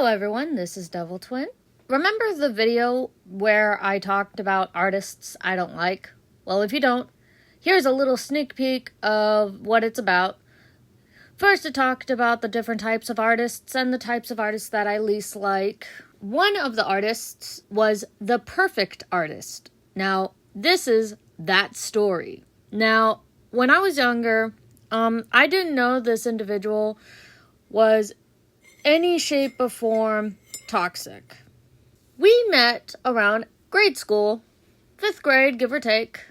Hello everyone, this is Devil Twin. Remember the video where I talked about artists I don't like? Well, if you don't, here's a little sneak peek of what it's about. First, I talked about the different types of artists and the types of artists that I least like. One of the artists was the perfect artist. Now, this is that story. Now, when I was younger, I didn't know this individual was any shape or form toxic. We met around grade school, 5th grade, give or take.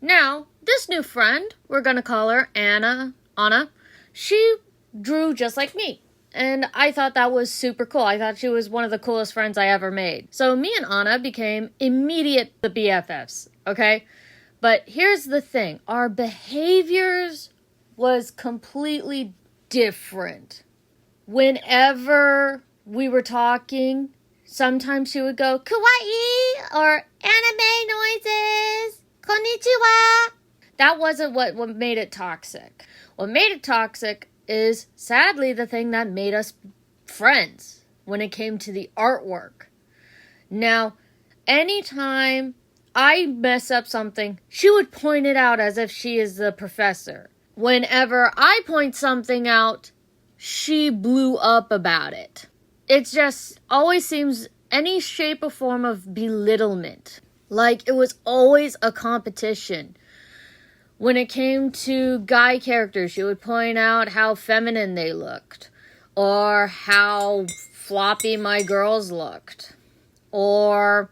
Now, this new friend, we're going to call her Anna, she drew just like me. And I thought that was super cool. I thought she was one of the coolest friends I ever made. So me and Anna became the BFFs, okay? But here's the thing. Our behaviors was completely different. Whenever we were talking, sometimes she would go, kawaii, or anime noises, konnichiwa. That wasn't what made it toxic. What made it toxic is, sadly, the thing that made us friends when it came to the artwork. Now, anytime I mess up something, she would point it out as if she is the professor. Whenever I point something out, she blew up about it. It just always seems any shape or form of belittlement. Like it was always a competition. When it came to guy characters, she would point out how feminine they looked. Or how floppy my girls looked. Or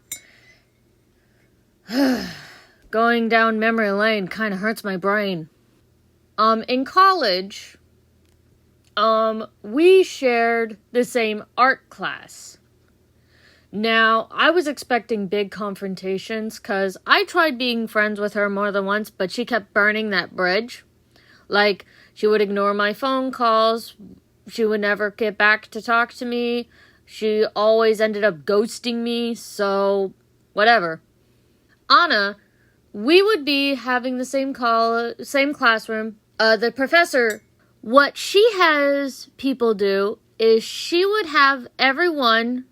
going down memory lane kind of hurts my brain. In college, we shared the same art class. Now, I was expecting big confrontations because I tried being friends with her more than once, but she kept burning that bridge. Like, she would ignore my phone calls. She would never get back to talk to me. She always ended up ghosting me, so whatever. Anna, we would be having the same classroom. The professor, what she has people do is she would have everyone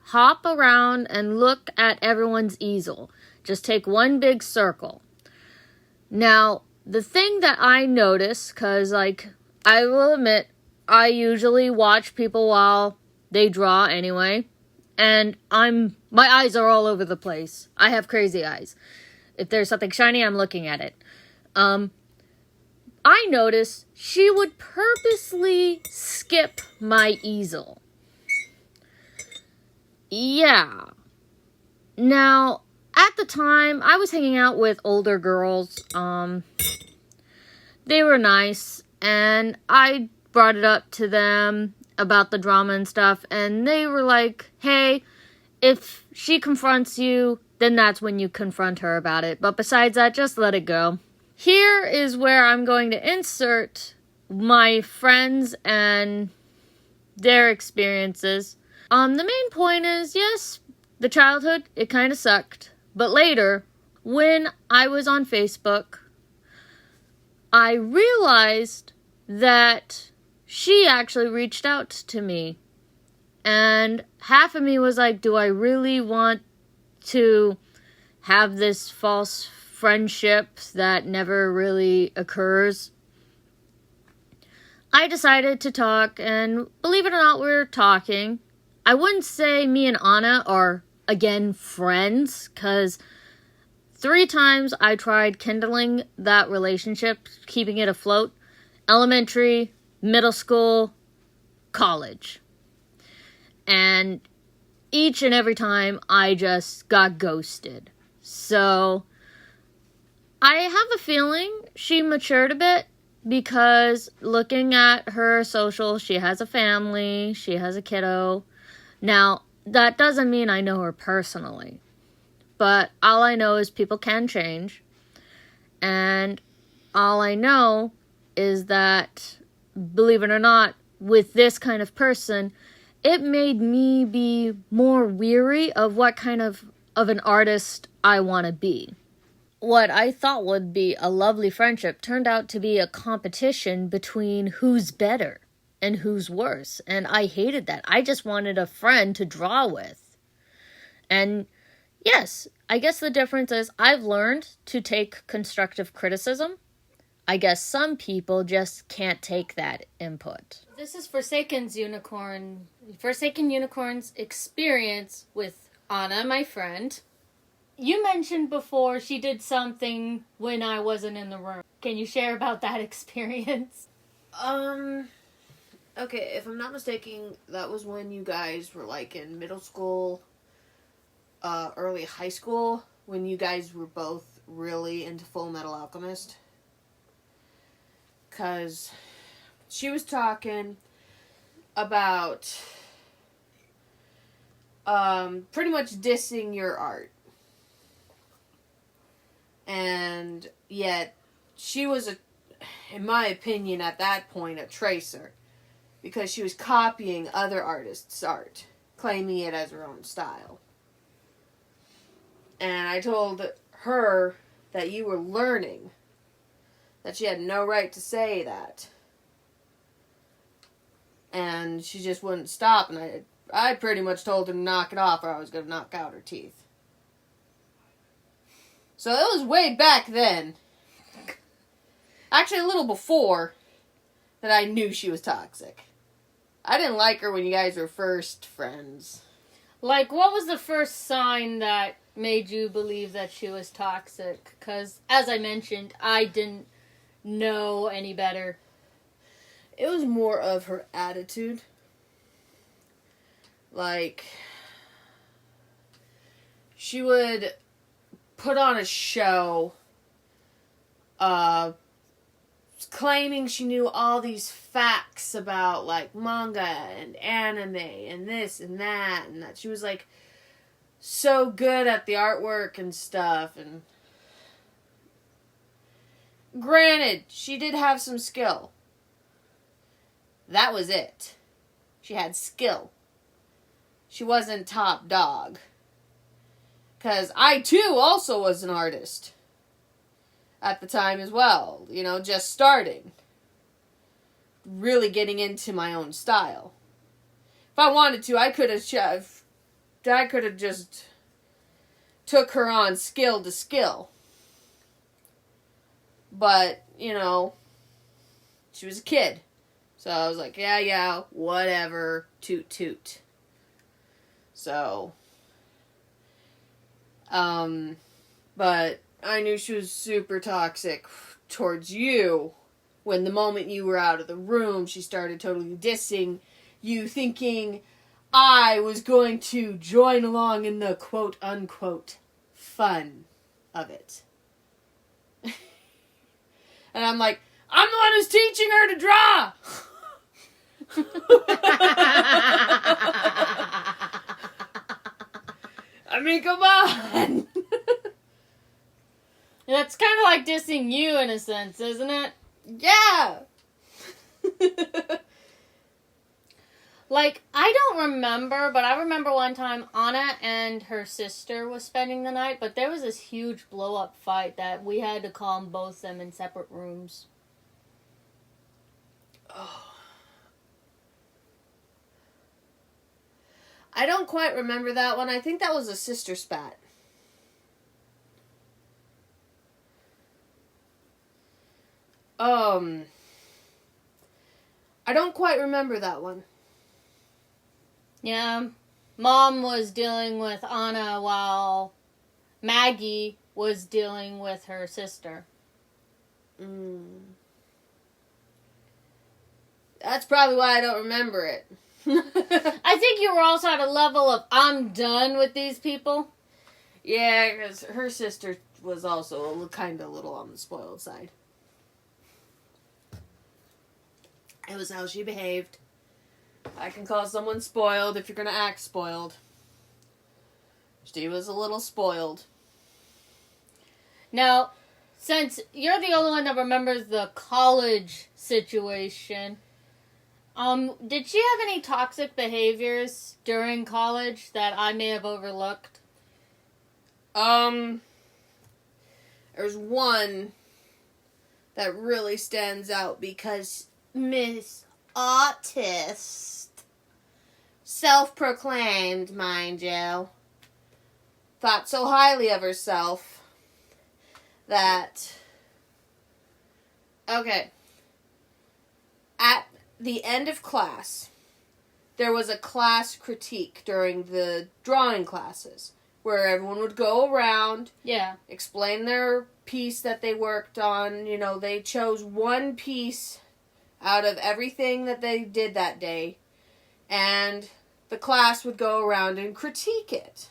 hop around and look at everyone's easel. Just take one big circle. Now, the thing that I notice, because, I will admit, I usually watch people while they draw anyway, and my eyes are all over the place. I have crazy eyes. If there's something shiny, I'm looking at it. I noticed she would purposely skip my easel. Yeah. Now, at the time, I was hanging out with older girls. They were nice, and I brought it up to them about the drama and stuff, and they were like, hey, if she confronts you, then that's when you confront her about it. But besides that, just let it go. Here is where I'm going to insert my friends and their experiences. The main point is, yes, the childhood, it kind of sucked. But later, when I was on Facebook, I realized that she actually reached out to me. And half of me was like, do I really want to have this false friendship that never really occurs? I decided to talk, and believe it or not, we were talking. I wouldn't say me and Anna are, again, friends, because 3 times I tried kindling that relationship, keeping it afloat. Elementary, middle school, college. And each and every time, I just got ghosted. So, I have a feeling she matured a bit, because looking at her social, she has a family, she has a kiddo. Now, that doesn't mean I know her personally, but all I know is people can change, and all I know is that, believe it or not, with this kind of person, it made me be more weary of what kind of an artist I want to be. What I thought would be a lovely friendship turned out to be a competition between who's better. and who's worse. And I hated that. I just wanted a friend to draw with. And yes, I guess the difference is I've learned to take constructive criticism. I guess some people just can't take that input. This is Forsaken Unicorn's experience with Anna, my friend. You mentioned before she did something when I wasn't in the room. Can you share about that experience? Okay, if I'm not mistaken, that was when you guys were, like, in middle school, early high school, when you guys were both really into Full Metal Alchemist. Because she was talking about, pretty much dissing your art. And yet, she was, in my opinion, at that point, a tracer. Because she was copying other artists' art, claiming it as her own style. And I told her that you were learning, that she had no right to say that. And she just wouldn't stop, and I pretty much told her to knock it off or I was going to knock out her teeth. So it was way back then. Actually, a little before that I knew she was toxic. I didn't like her when you guys were first friends. Like, what was the first sign that made you believe that she was toxic? Because, as I mentioned, I didn't know any better. It was more of her attitude. Like, she would put on a show, claiming she knew all these facts about, like, manga and anime and this and that she was, like, so good at the artwork and stuff. And granted, she did have some skill. That was it. She had skill. She wasn't top dog. Because I, too, also was an artist at the time as well. You know, just starting. Really getting into my own style. If I wanted to, I could have just took her on skill to skill. But, you know, she was a kid. So I was like, yeah, whatever, toot toot. So, but I knew she was super toxic towards you when the moment you were out of the room, she started totally dissing you, thinking I was going to join along in the quote-unquote fun of it. And I'm like, I'm the one who's teaching her to draw! I mean, come on! That's kind of like dissing you in a sense, isn't it? Yeah! Like, I don't remember, but I remember one time Anna and her sister was spending the night, but there was this huge blow-up fight that we had to calm both them in separate rooms. Oh. I don't quite remember that one. I think that was a sister spat. I don't quite remember that one. Yeah, Mom was dealing with Anna while Maggie was dealing with her sister. That's probably why I don't remember it. I think you were also at a level of, I'm done with these people. Yeah, because her sister was also kind of a little on the spoiled side. It was how she behaved. I can call someone spoiled if you're going to act spoiled. She was a little spoiled. Now, since you're the only one that remembers the college situation, did she have any toxic behaviors during college that I may have overlooked? There's one that really stands out because Miss autist. Self-proclaimed, mind you. Thought so highly of herself that... Okay. At the end of class, there was a class critique during the drawing classes where everyone would go around, explain their piece that they worked on. You know, they chose one piece out of everything that they did that day, and the class would go around and critique it.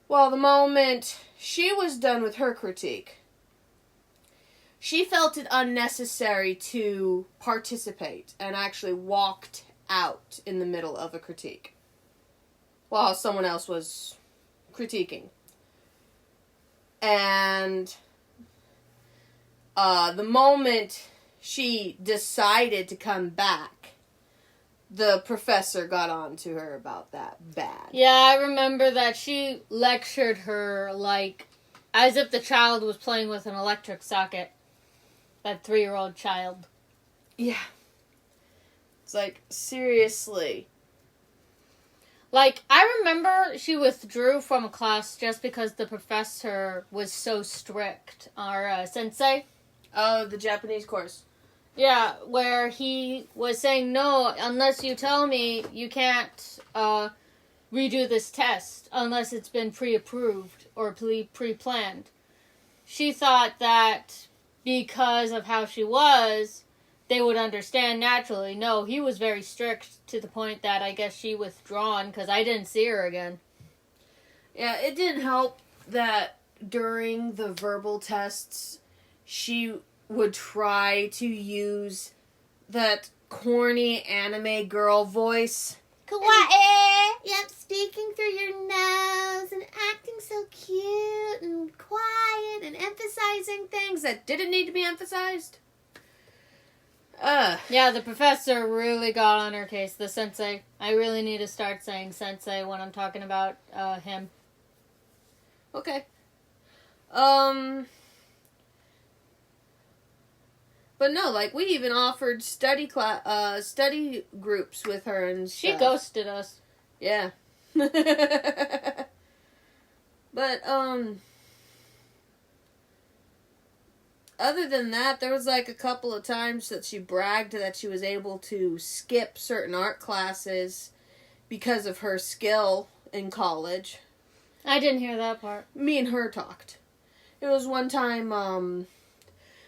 Well, the moment she was done with her critique, she felt it unnecessary to participate and actually walked out in the middle of a critique while someone else was critiquing. And the moment she decided to come back, the professor got on to her about that bad. Yeah, I remember that she lectured her like as if the child was playing with an electric socket. That 3-year-old child. Yeah. It's like, seriously. Like, I remember she withdrew from a class just because the professor was so strict. Our sensei. Oh, the Japanese course. Yeah, where he was saying, no, unless you tell me, you can't redo this test unless it's been pre-approved or pre-planned. She thought that because of how she was, they would understand naturally. No, he was very strict to the point that I guess she withdrawn because I didn't see her again. Yeah, it didn't help that during the verbal tests, she would try to use that corny anime girl voice. Kawaii! Yep, speaking through your nose and acting so cute and quiet and emphasizing things that didn't need to be emphasized. Yeah, the professor really got on her case. The sensei. I really need to start saying sensei when I'm talking about him. Okay. But no, like, we even offered study groups with her and stuff. She ghosted us. Yeah. But, other than that, there was, like, a couple of times that she bragged that she was able to skip certain art classes because of her skill in college. I didn't hear that part. Me and her talked. It was one time,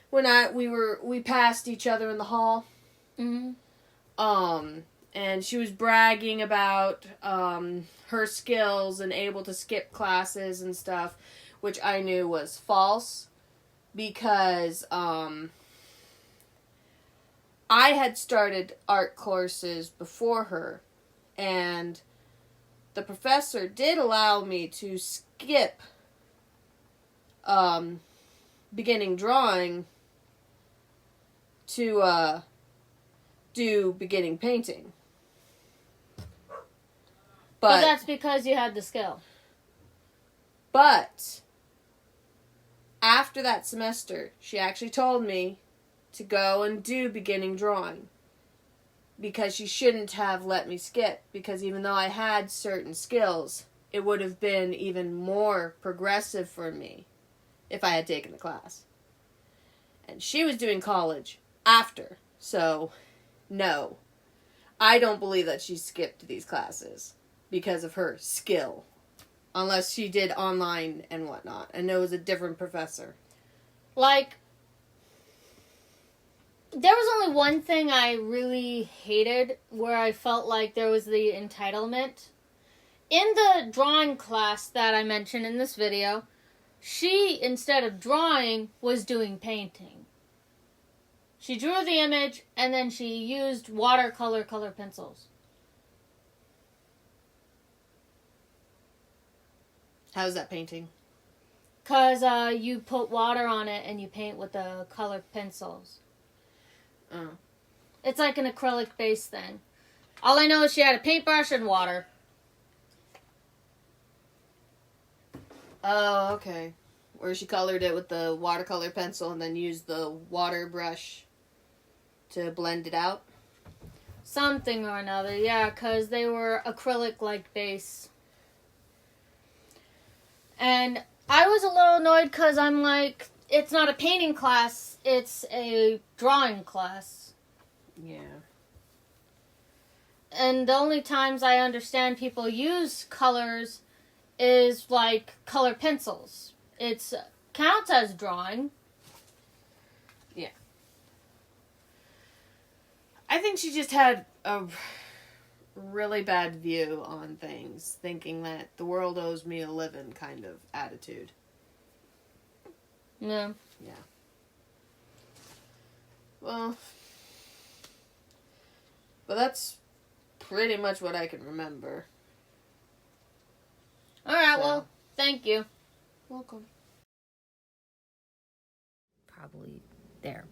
when we passed each other in the hall. Mm-hmm. And she was bragging about, her skills and able to skip classes and stuff, which I knew was false, because, I had started art courses before her, and the professor did allow me to skip, beginning drawing to do beginning painting. But that's because you had the skill. But after that semester, she actually told me to go and do beginning drawing, because she shouldn't have let me skip, because even though I had certain skills, it would have been even more progressive for me if I had taken the class. And she was doing college after, so no. I don't believe that she skipped these classes because of her skill. Unless she did online and whatnot, and it was a different professor. Like, there was only one thing I really hated where I felt like there was the entitlement. In the drawing class that I mentioned in this video, she, instead of drawing, was doing painting. She drew the image, and then she used watercolor color pencils. How's that painting? Because you put water on it, and you paint with the colored pencils. Oh. It's like an acrylic-based thing. All I know is she had a paintbrush and water. Oh, okay. Where she colored it with the watercolor pencil and then used the water brush to blend it out? Something or another, yeah, because they were acrylic-like base. And I was a little annoyed because I'm like, it's not a painting class, it's a drawing class. Yeah. And the only times I understand people use colors is like color pencils. It counts as drawing. Yeah. I think she just had a really bad view on things, thinking that the world owes me a living kind of attitude. Yeah. Yeah. Well, but that's pretty much what I can remember. Alright, well, thank you. Welcome. Probably there.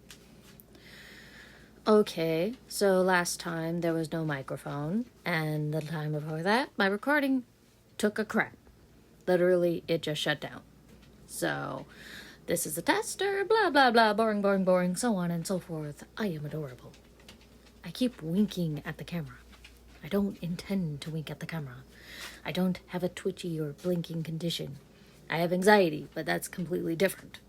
Okay, so last time there was no microphone, and the time before that, my recording took a crap. Literally, it just shut down. So, this is a tester, blah, blah, blah, boring, boring, boring, so on and so forth. I am adorable. I keep winking at the camera. I don't intend to wink at the camera. I don't have a twitchy or blinking condition. I have anxiety, but that's completely different.